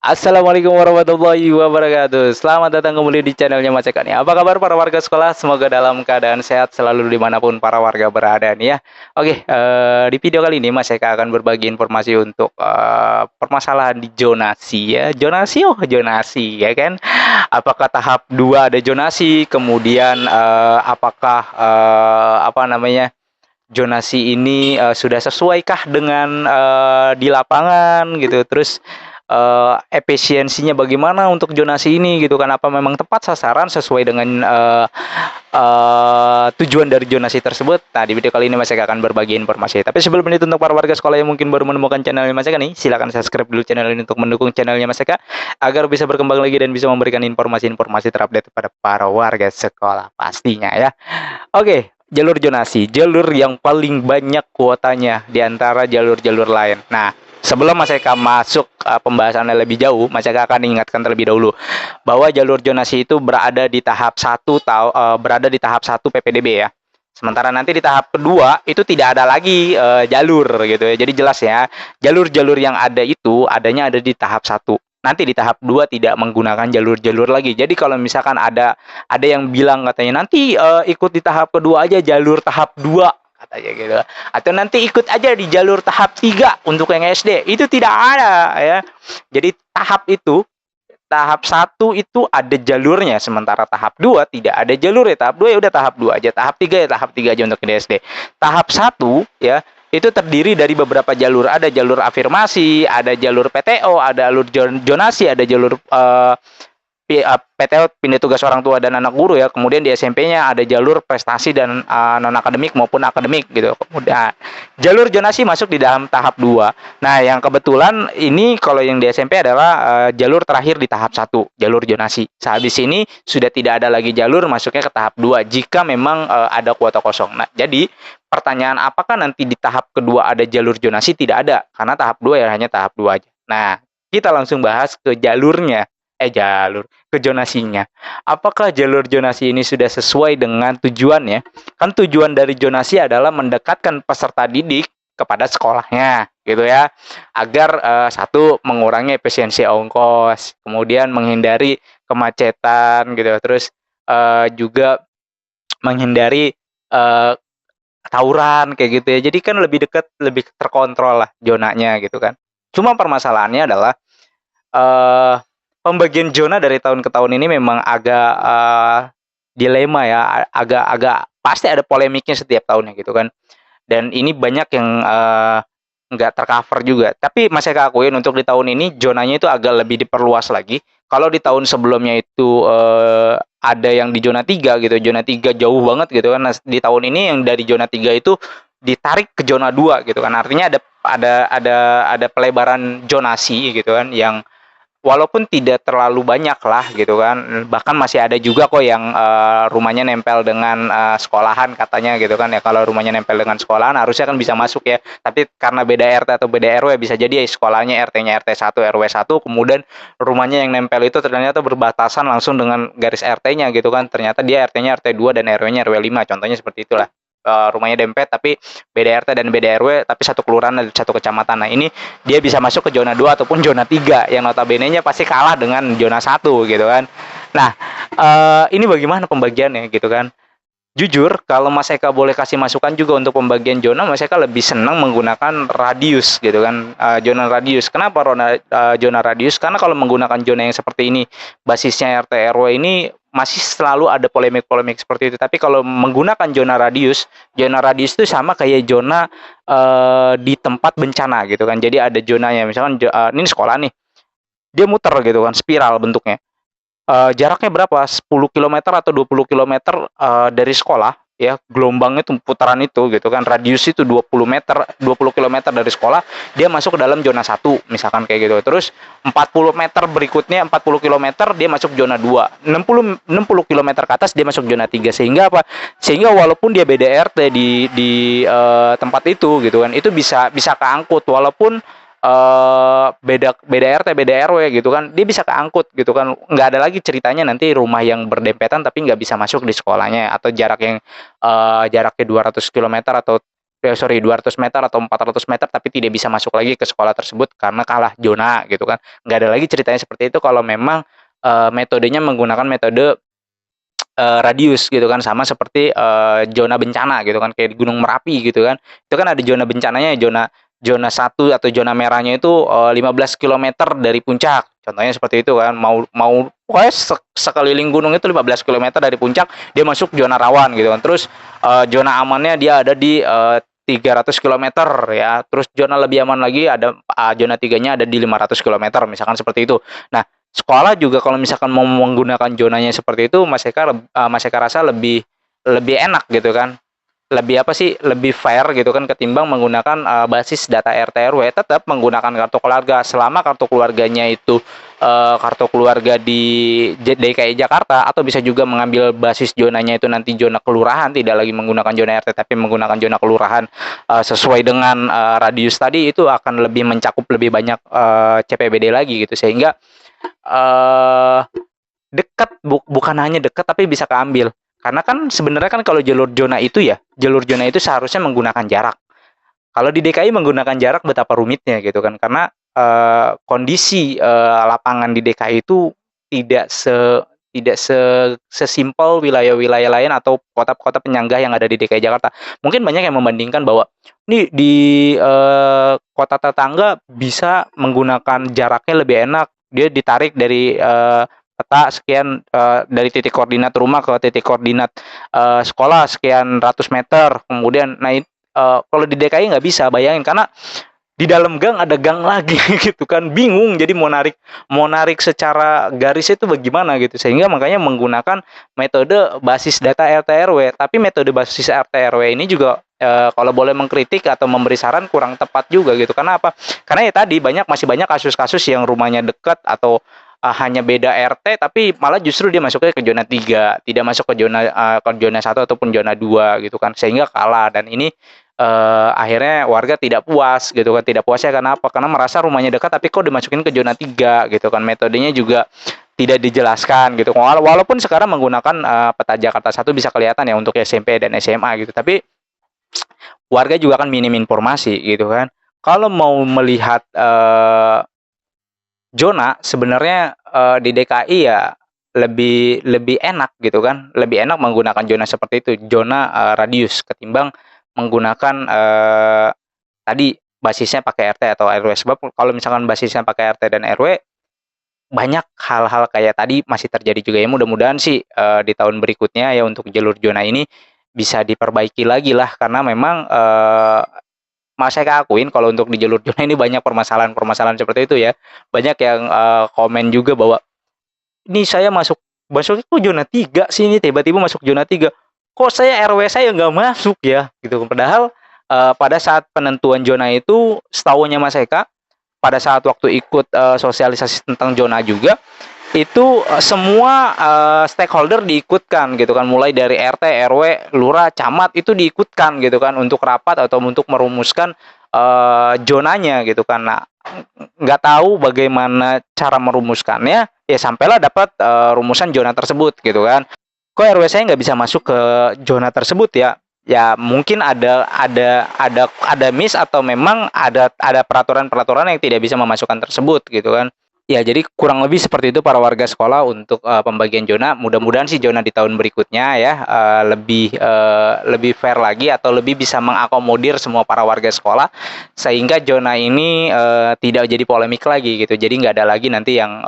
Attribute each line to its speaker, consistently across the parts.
Speaker 1: Assalamualaikum warahmatullahi wabarakatuh. Selamat datang kembali di channelnya Mas Eka nih. Apa kabar para warga sekolah? Semoga dalam keadaan sehat selalu dimanapun para warga berada nih ya. Oke, di video kali ini Mas Eka akan berbagi informasi untuk permasalahan di zonasi ya. Zonasi ya kan. Apakah tahap 2 ada zonasi? Kemudian apakah apa namanya? Zonasi ini sudah sesuaikah dengan di lapangan gitu. Terus efisiensinya bagaimana untuk zonasi ini gitu kan, apa memang tepat sasaran sesuai dengan tujuan dari zonasi tersebut. Nah, di video kali ini Mas Eka akan berbagi informasi. Tapi sebelum itu, untuk para warga sekolah yang mungkin baru menemukan channelnya Mas Eka nih, silakan subscribe dulu channel ini untuk mendukung channelnya Mas Eka agar bisa berkembang lagi dan bisa memberikan informasi-informasi terupdate kepada para warga sekolah pastinya ya. Oke, jalur zonasi, jalur yang paling banyak kuotanya di antara jalur-jalur lain. Nah, sebelum Mas Eka masuk pembahasannya lebih jauh, Mas Eka akan ingatkan terlebih dahulu bahwa jalur zonasi itu berada di tahap 1 PPDB ya. Sementara nanti di tahap kedua itu tidak ada lagi jalur gitu ya. Jadi jelas ya, jalur-jalur yang ada itu adanya ada di tahap 1. Nanti di tahap 2 tidak menggunakan jalur-jalur lagi. Jadi kalau misalkan ada yang bilang katanya nanti ikut di tahap kedua aja jalur tahap 2 katanya gitu. Atau nanti ikut aja di jalur tahap 3 untuk yang SD. Itu tidak ada ya. Jadi tahap 1 itu ada jalurnya, sementara tahap 2 tidak ada jalur ya. Tahap 2 ya udah tahap 2 aja, tahap 3 ya tahap 3 aja untuk SD. Tahap 1 ya itu terdiri dari beberapa jalur. Ada jalur afirmasi, ada jalur PTO, ada jalur zonasi, ada jalur PTO pindah tugas orang tua dan anak guru ya. Kemudian di SMP-nya ada jalur prestasi dan non akademik maupun akademik gitu. Kemudian jalur zonasi masuk di dalam tahap 2. Nah, yang kebetulan ini kalau yang di SMP adalah jalur terakhir di tahap 1, jalur zonasi. Sehabis ini sudah tidak ada lagi jalur, masuknya ke tahap 2 jika memang ada kuota kosong. Nah, jadi pertanyaan apakah nanti di tahap kedua ada jalur zonasi? Tidak ada, karena tahap 2 ya hanya tahap 2 aja. Nah, kita langsung bahas ke jalurnya. Ke zonasinya. Apakah jalur zonasi ini sudah sesuai dengan tujuannya? Kan tujuan dari zonasi adalah mendekatkan peserta didik kepada sekolahnya, gitu ya. Agar satu, mengurangi efisiensi ongkos, kemudian menghindari kemacetan, gitu. Terus juga menghindari tawuran kayak gitu ya. Jadi kan lebih dekat, lebih terkontrol lah zonanya gitu kan. Cuma permasalahannya adalah eh pembagian zona dari tahun ke tahun ini memang agak dilema ya, agak pasti ada polemiknya setiap tahunnya gitu kan. Dan ini banyak yang nggak tercover juga. Tapi masih aku akuin untuk di tahun ini zonanya itu agak lebih diperluas lagi. Kalau di tahun sebelumnya itu ada yang di zona 3 gitu, zona 3 jauh banget gitu kan. Nah, di tahun ini yang dari zona 3 itu ditarik ke zona 2 gitu kan. Artinya ada pelebaran zonasi gitu kan, yang walaupun tidak terlalu banyak lah gitu kan. Bahkan masih ada juga kok yang rumahnya nempel dengan sekolahan katanya gitu kan ya. Kalau rumahnya nempel dengan sekolahan harusnya kan bisa masuk ya. Tapi karena beda RT atau beda RW, bisa jadi ya sekolahnya RT-nya RT 1 RW 1, kemudian rumahnya yang nempel itu ternyata berbatasan langsung dengan garis RT-nya gitu kan. Ternyata dia RT-nya RT 2 dan RW-nya RW 5, contohnya seperti itulah. Rumahnya dempet tapi beda RT dan beda RW tapi satu kelurahan dan satu kecamatan. Nah, ini dia bisa masuk ke zona 2 ataupun zona 3 yang notabene-nya pasti kalah dengan zona 1 gitu kan. Nah, ini bagaimana pembagiannya gitu kan. Jujur, kalau Mas Eka boleh kasih masukan juga untuk pembagian zona, Mas Eka lebih senang menggunakan radius gitu kan, zona radius. Kenapa zona radius? Karena kalau menggunakan zona yang seperti ini, basisnya RT RW ini masih selalu ada polemik-polemik seperti itu. Tapi kalau menggunakan zona radius itu sama kayak zona di tempat bencana gitu kan. Jadi ada zonanya, misalkan ini sekolah nih, dia muter gitu kan, spiral bentuknya. Jaraknya berapa? 10 kilometer atau 20 kilometer dari sekolah ya, gelombangnya itu putaran itu gitu kan. Radius itu 20 kilometer dari sekolah, dia masuk ke dalam zona 1 misalkan kayak gitu. Terus 40 meter berikutnya, 40 kilometer dia masuk zona 2. 60 kilometer ke atas dia masuk zona 3. Sehingga apa? Sehingga walaupun dia beda RT di tempat itu gitu kan, itu bisa keangkut walaupun beda beda RT beda RW gitu kan, dia bisa keangkut gitu kan. Nggak ada lagi ceritanya nanti rumah yang berdempetan tapi nggak bisa masuk di sekolahnya, atau jaraknya 200 kilometer atau sorry 200 meter atau 400 meter tapi tidak bisa masuk lagi ke sekolah tersebut karena kalah zona gitu kan. Nggak ada lagi ceritanya seperti itu kalau memang metodenya menggunakan metode radius gitu kan, sama seperti zona bencana gitu kan, kayak di Gunung Merapi gitu kan. Itu kan ada zona bencananya, zona zona 1 atau zona merahnya itu 15 kilometer dari puncak. Contohnya seperti itu kan. Mau mau pokoknya sekeliling gunung itu 15 kilometer dari puncak dia masuk zona rawan gitu kan. Terus zona amannya dia ada di 300 kilometer ya. Terus zona lebih aman lagi ada zona 3-nya ada di 500 kilometer misalkan seperti itu. Nah, sekolah juga kalau misalkan mau menggunakan zonanya seperti itu, Mas Eka rasa lebih lebih enak gitu kan. Lebih apa sih? Lebih fair gitu kan ketimbang menggunakan basis data RT RW. Tetap menggunakan kartu keluarga selama kartu keluarganya itu kartu keluarga di DKI Jakarta, atau bisa juga mengambil basis zonanya itu nanti zona kelurahan, tidak lagi menggunakan zona RT tapi menggunakan zona kelurahan sesuai dengan radius tadi, itu akan lebih mencakup lebih banyak CPBD lagi gitu, sehingga eh dekat bukan hanya dekat tapi bisa keambil. Karena kan sebenarnya kan kalau jalur zona itu seharusnya menggunakan jarak. Kalau di DKI menggunakan jarak betapa rumitnya gitu kan. Karena kondisi lapangan di DKI itu tidak se tidak sesimpel wilayah-wilayah lain atau kota-kota penyangga yang ada di DKI Jakarta. Mungkin banyak yang membandingkan bahwa nih di kota tetangga bisa menggunakan jaraknya lebih enak. Dia ditarik dari peta sekian dari titik koordinat rumah ke titik koordinat sekolah sekian ratus meter. Kemudian kalau di DKI nggak bisa, bayangin, karena di dalam gang ada gang lagi gitu kan, bingung, jadi mau narik secara garis itu bagaimana gitu, sehingga makanya menggunakan metode basis data RT RW. Tapi metode basis RT RW ini juga kalau boleh mengkritik atau memberi saran kurang tepat juga gitu. Karena apa? Karena ya tadi masih banyak kasus-kasus yang rumahnya dekat atau hanya beda RT tapi malah justru dia masuknya ke zona 3, tidak masuk ke zona 1 ataupun zona 2 gitu kan, sehingga kalah. Dan ini akhirnya warga tidak puas gitu kan. Tidak puasnya karena apa? Karena merasa rumahnya dekat tapi kok dimasukin ke zona 3 gitu kan. Metodenya juga tidak dijelaskan gitu. Walaupun sekarang menggunakan peta Jakarta 1 bisa kelihatan ya untuk SMP dan SMA gitu. Tapi warga juga kan minim informasi gitu kan. Kalau mau melihat zona sebenarnya di DKI ya lebih lebih enak gitu kan. Lebih enak menggunakan zona seperti itu, zona radius, ketimbang menggunakan tadi basisnya pakai RT atau RW. Sebab kalau misalkan basisnya pakai RT dan RW, banyak hal-hal kayak tadi masih terjadi juga ya. Mudah-mudahan sih di tahun berikutnya ya untuk jalur zona ini bisa diperbaiki lagi lah, karena memang saya akuin kalau untuk di jalur zona ini banyak permasalahan-permasalahan seperti itu ya. Banyak yang komen juga bahwa ini saya masuk kok zona 3 sih, ini tiba-tiba masuk zona 3. Kok saya RW saya nggak masuk ya gitu. Padahal pada saat penentuan zona itu setahunya Mas Eka, pada saat waktu ikut sosialisasi tentang zona juga, itu semua stakeholder diikutkan gitu kan, mulai dari RT, RW, lurah, camat itu diikutkan gitu kan untuk rapat atau untuk merumuskan zonanya gitu kan. Nah, nggak tahu bagaimana cara merumuskannya, ya sampailah dapat rumusan zona tersebut gitu kan. Kok RW saya nggak bisa masuk ke zona tersebut ya? Ya mungkin ada miss, atau memang ada peraturan-peraturan yang tidak bisa memasukkan tersebut gitu kan. Ya, jadi kurang lebih seperti itu para warga sekolah untuk pembagian zona. Mudah-mudahan sih zona di tahun berikutnya ya lebih fair lagi atau lebih bisa mengakomodir semua para warga sekolah, sehingga zona ini tidak jadi polemik lagi gitu. Jadi nggak ada lagi nanti yang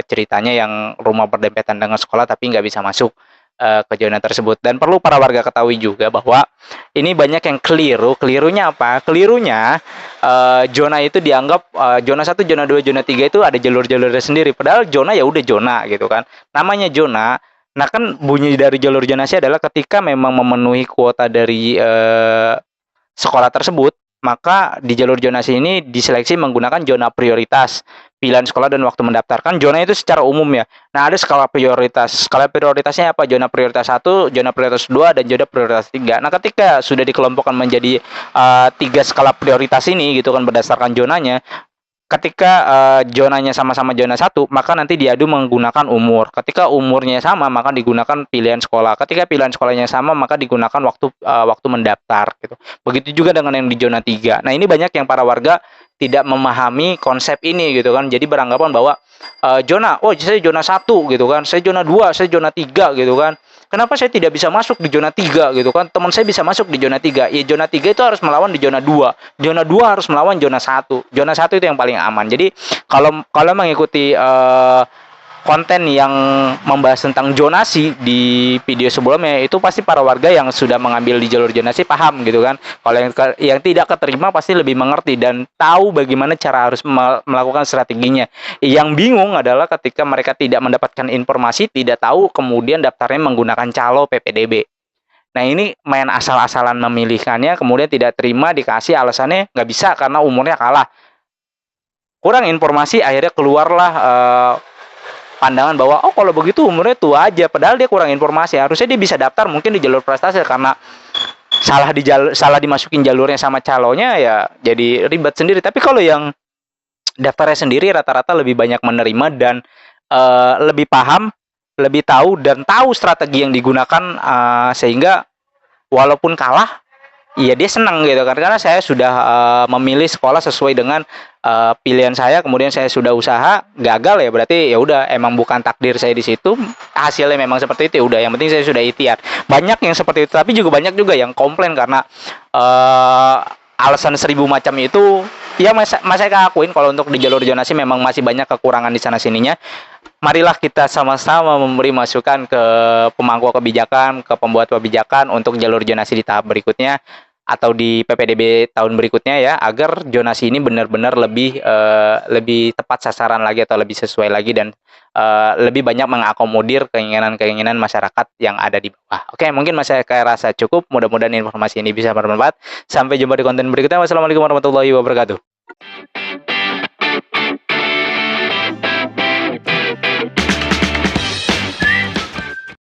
Speaker 1: ceritanya yang rumah berdempetan dengan sekolah tapi nggak bisa masuk ke zona tersebut. Dan perlu para warga ketahui juga bahwa ini banyak yang kelirunya apa? Kelirunya zona itu dianggap zona 1, zona 2, zona 3 itu ada jalur-jalurnya sendiri. Padahal zona ya udah zona gitu kan. Namanya zona. Nah, kan bunyi dari jalur zonasi adalah ketika memang memenuhi kuota dari sekolah tersebut, maka di jalur zonasi ini diseleksi menggunakan zona prioritas pilihan sekolah dan waktu mendaftarkan. Zona itu secara umum ya. Nah, ada skala prioritas. Skala prioritasnya apa? Zona prioritas 1, zona prioritas 2, dan zona prioritas 3. Nah, ketika sudah dikelompokkan menjadi 3 skala prioritas ini gitu kan berdasarkan zonanya, ketika zonanya sama-sama zona satu, maka nanti diadu menggunakan umur. Ketika umurnya sama, maka digunakan pilihan sekolah. Ketika pilihan sekolahnya sama, maka digunakan waktu mendaftar gitu. Begitu juga dengan yang di zona 3. Nah, ini banyak yang para warga tidak memahami konsep ini gitu kan. Jadi beranggapan bahwa saya zona 1 gitu kan. Saya zona 2, saya zona 3 gitu kan. Kenapa saya tidak bisa masuk di zona 3 gitu kan? Teman saya bisa masuk di zona 3. Ya zona 3 itu harus melawan di zona 2. Zona 2 harus melawan zona 1. Zona 1 itu yang paling aman. Jadi kalau kalau mengikuti konten yang membahas tentang zonasi di video sebelumnya, itu pasti para warga yang sudah mengambil di jalur zonasi paham gitu kan. Kalau yang tidak keterima pasti lebih mengerti dan tahu bagaimana cara harus melakukan strateginya. Yang bingung adalah ketika mereka tidak mendapatkan informasi, tidak tahu, kemudian daftarnya menggunakan calo PPDB. Nah, ini main asal-asalan memilihkannya, kemudian tidak terima, dikasih alasannya nggak bisa karena umurnya kalah. Kurang informasi, akhirnya keluarlah pandangan bahwa kalau begitu umurnya tua aja, padahal dia kurang informasi. Harusnya dia bisa daftar mungkin di jalur prestasi, karena salah dimasukin jalurnya sama calonnya, ya jadi ribet sendiri. Tapi kalau yang daftarnya sendiri, rata-rata lebih banyak menerima dan lebih paham, lebih tahu dan tahu strategi yang digunakan, sehingga walaupun kalah, iya dia senang gitu kan, karena saya sudah memilih sekolah sesuai dengan pilihan saya, kemudian saya sudah usaha, gagal ya berarti ya udah, emang bukan takdir saya di situ, hasilnya memang seperti itu, udah, yang penting saya sudah ikhtiar. Banyak yang seperti itu, tapi juga banyak juga yang komplain karena alasan 1000 macam itu. Ya, saya akuin kalau untuk di jalur zonasi memang masih banyak kekurangan di sana sininya. Marilah kita sama-sama memberi masukan ke pemangku kebijakan, ke pembuat kebijakan untuk jalur zonasi di tahap berikutnya atau di PPDB tahun berikutnya ya, agar zonasi ini benar-benar lebih tepat sasaran lagi atau lebih sesuai lagi, dan lebih banyak mengakomodir keinginan-keinginan masyarakat yang ada di bawah. Oke, mungkin saya rasa cukup. Mudah-mudahan informasi ini bisa bermanfaat. Sampai jumpa di konten berikutnya. Wassalamualaikum warahmatullahi wabarakatuh.